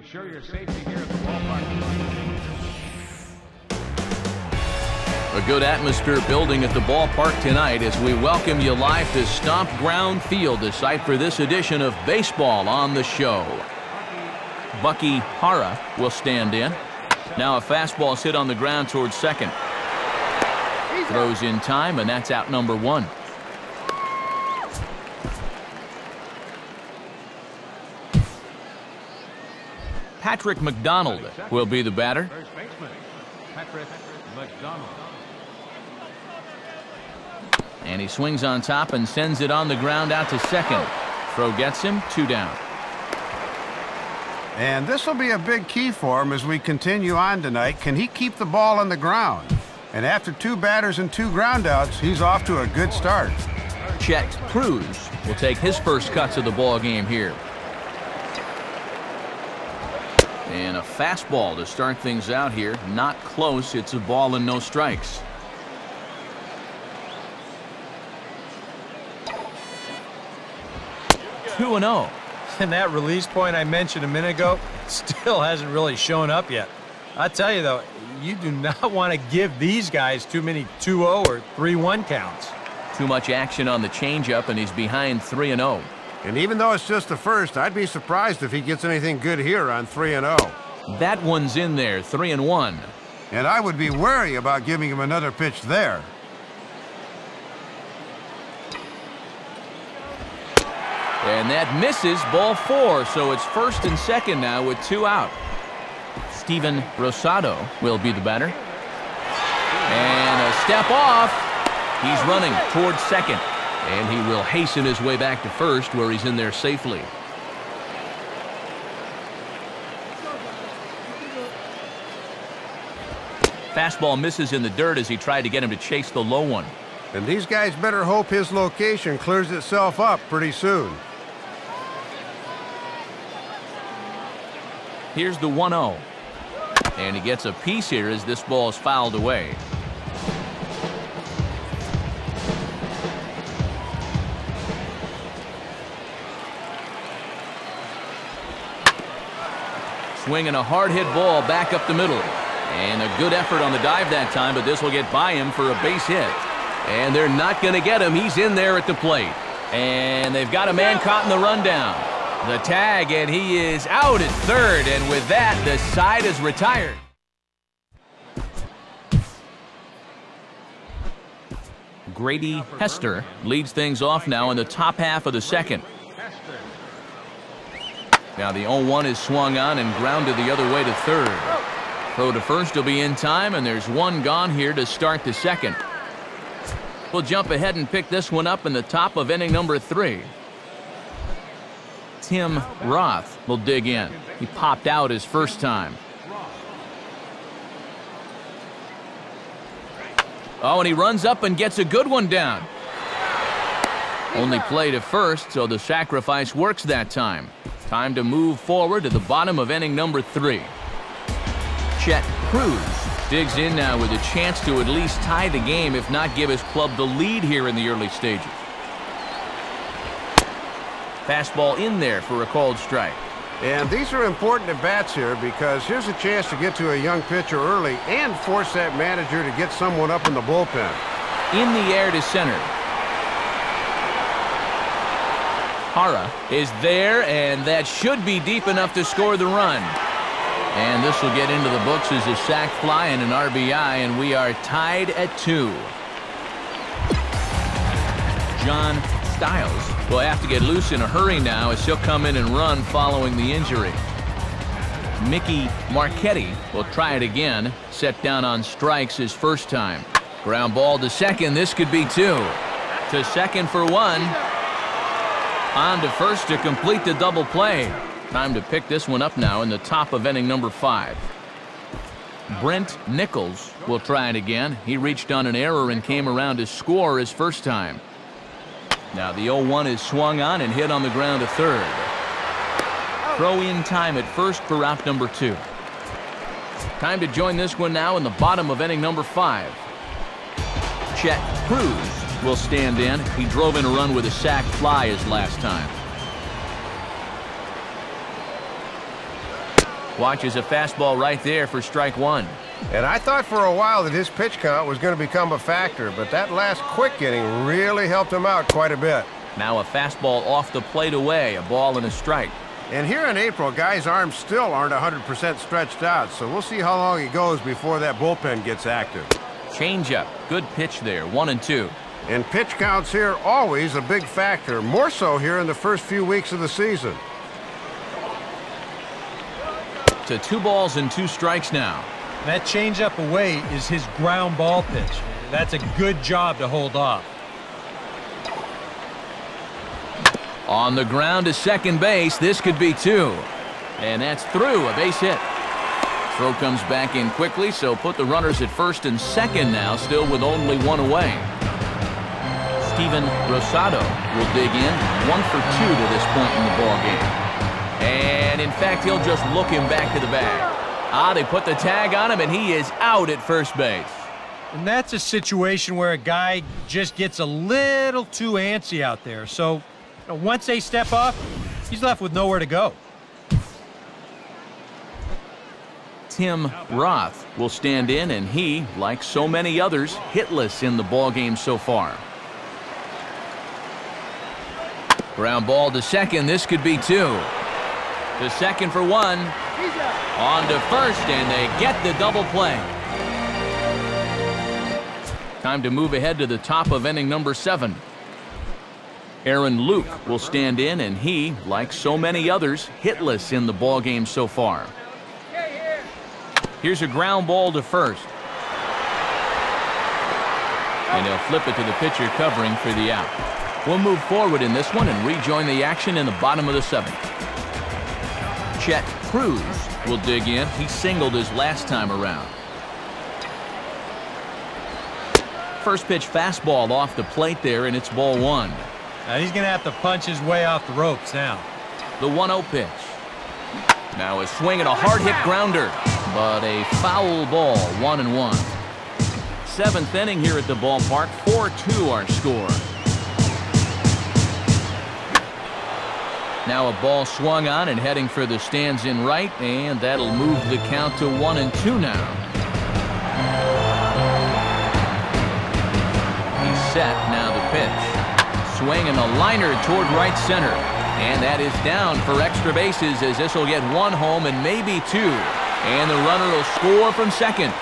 ensure your safety here at the ballpark. A good atmosphere building at the ballpark tonight as we welcome you live to Stomp Ground Field, the site for this edition of Baseball on the Show. Bucky Hara will stand in. Now a fastball is hit on the ground towards second. Throws in time, and that's out number one. Patrick McDonald will be the batter. First baseman, Patrick McDonald. And he swings on top and sends it on the ground out to second. Throw gets him, 2 down. And this will be a big key for him as we continue on tonight. Can he keep the ball on the ground? And after 2 batters and 2 groundouts, he's off to a good start. Chet Cruz will take his first cuts of the ball game here. And a fastball to start things out here. Not close. It's a ball and no strikes. Two and 0. And that release point I mentioned a minute ago still hasn't really shown up yet. I tell you, though, you do not want to give these guys too many 2-0 or 3-1 counts. Too much action on the changeup, and he's behind 3-0. And even though it's just the first, I'd be surprised if he gets anything good here on 3-0. That one's in there, 3-1. And I would be wary about giving him another pitch there. And that misses, ball 4, so it's first and second now with 2 out. Steven Rosado will be the batter. And a step off. He's running towards second. And he will hasten his way back to first, where he's in there safely. Fastball misses in the dirt as he tried to get him to chase the low one. And these guys better hope his location clears itself up pretty soon. Here's the 1-0. And he gets a piece here as this ball is fouled away. Swinging a hard hit ball back up the middle. And a good effort on the dive that time, but this will get by him for a base hit. And they're not going to get him. He's in there at the plate. And they've got a man caught in the rundown. The tag, and he is out at third. And with that, the side is retired. Grady Hester leads things off now in the top half of the second. Now the 0-1 is swung on and grounded the other way to third. Throw to first will be in time, and there's 1 gone here to start the second. We'll jump ahead and pick this one up in the top of inning number 3. Tim Roth will dig in. He popped out his first time. Oh, and he runs up and gets a good one down. Only play to first, so the sacrifice works that time. Time to move forward to the bottom of inning number 3. Chet Cruz digs in now with a chance to at least tie the game, if not give his club the lead here in the early stages. Fastball in there for a called strike. And these are important at-bats here because here's a chance to get to a young pitcher early and force that manager to get someone up in the bullpen. In the air to center. Hara is there, and that should be deep enough to score the run. And this will get into the books as a sac fly and an RBI, and we are tied at 2. John Stiles will have to get loose in a hurry now as he'll come in and run following the injury. Mickey Marchetti will try it again. Set down on strikes his first time. Ground ball to second. This could be 2. To second for 1. On to first to complete the double play. Time to pick this one up now in the top of inning number 5. Brent Nichols will try it again. He reached on an error and came around to score his first time. Now the 0-1 is swung on and hit on the ground to third. Throw in time at first for out number 2. Time to join this one now in the bottom of inning number 5. Chet Cruz will stand in. He drove in a run with a sac fly his last time. Watches a fastball right there for strike one. And I thought for a while that his pitch count was going to become a factor, but that last quick inning really helped him out quite a bit. Now a fastball off the plate away, a ball and a strike. And here in April, guys' arms still aren't 100% stretched out, so we'll see how long it goes before that bullpen gets active. Changeup, good pitch there, 1-2. And pitch counts here always a big factor, more so here in the first few weeks of the season. To 2 balls and 2 strikes now. That changeup away is his ground ball pitch. That's a good job to hold off. On the ground to second base, this could be 2. And that's through, a base hit. Throw comes back in quickly, so put the runners at first and second now, still with only 1 away. Steven Rosado will dig in, 1 for 2 to this point in the ball game. And in fact, he'll just look him back to the bag. They put the tag on him, and he is out at first base. And that's a situation where a guy just gets a little too antsy out there. So once they step off, he's left with nowhere to go. Tim Roth will stand in, and he, like so many others, hitless in the ball game so far. Ground ball to second. This could be 2. To second for 1. On to first, and they get the double play. Time to move ahead to the top of inning number 7. Aaron Luke will stand in, and he, like so many others, hitless in the ball game so far. Here's a ground ball to first. And he'll flip it to the pitcher covering for the out. We'll move forward in this one and rejoin the action in the bottom of the 7th. Chet Cruz will dig in. He singled his last time around. First pitch fastball off the plate there, and it's ball 1. Now he's going to have to punch his way off the ropes now. The 1-0 pitch. Now a swing and a hard hit grounder, but a foul ball, 1-1. 7th inning here at the ballpark, 4-2 our score. Now a ball swung on and heading for the stands in right, and that'll move the count to 1-2 now. He's set, now the pitch. Swing and a liner toward right center. And that is down for extra bases, as this will get 1 home and maybe 2. And the runner will score from second.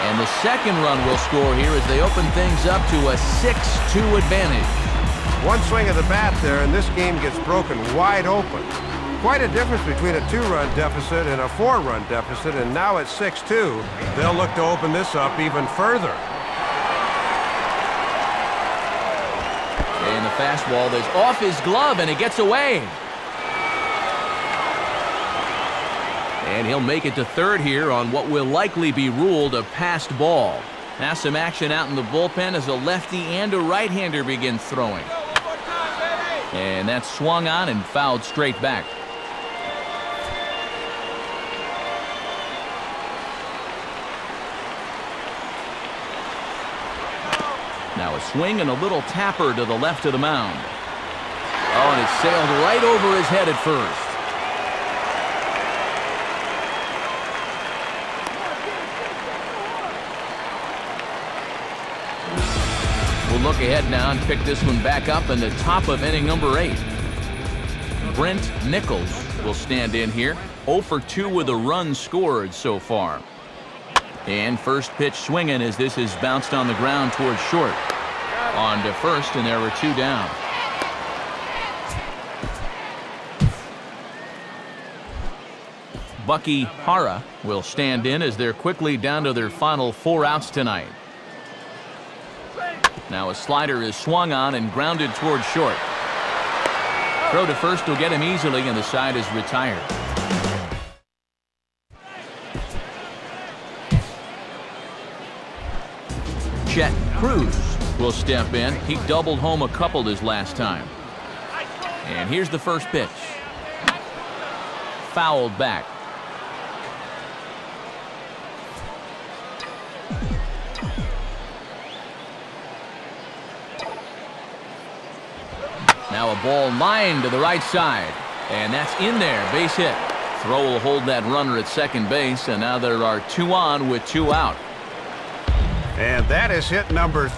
And the second run will score here as they open things up to a 6-2 advantage. One swing of the bat there, and this game gets broken wide open. Quite a difference between a 2-run deficit and a 4-run deficit, and now at 6-2, they'll look to open this up even further. And the fastball is off his glove, and it gets away. And he'll make it to third here on what will likely be ruled a passed ball. Now some action out in the bullpen as a lefty and a right-hander begin throwing. And that's swung on and fouled straight back. Now a swing and a little tapper to the left of the mound. Oh, and it sailed right over his head at first. We'll look ahead now and pick this one back up in the top of inning number 8. Brent Nichols will stand in here. 0 for 2 with a run scored so far. And first pitch swinging as this is bounced on the ground towards short. On to first, and there were 2 down. Bucky Hara will stand in as they're quickly down to their final 4 outs tonight. Now a slider is swung on and grounded towards short. Throw to first will get him easily, and the side is retired. Chet Cruz will step in. He doubled home a couple his last time. And here's the first pitch. Fouled back. Now a ball lined to the right side. And that's in there. Base hit. Throw will hold that runner at second base, and now there are 2 on with 2 out. And that is hit number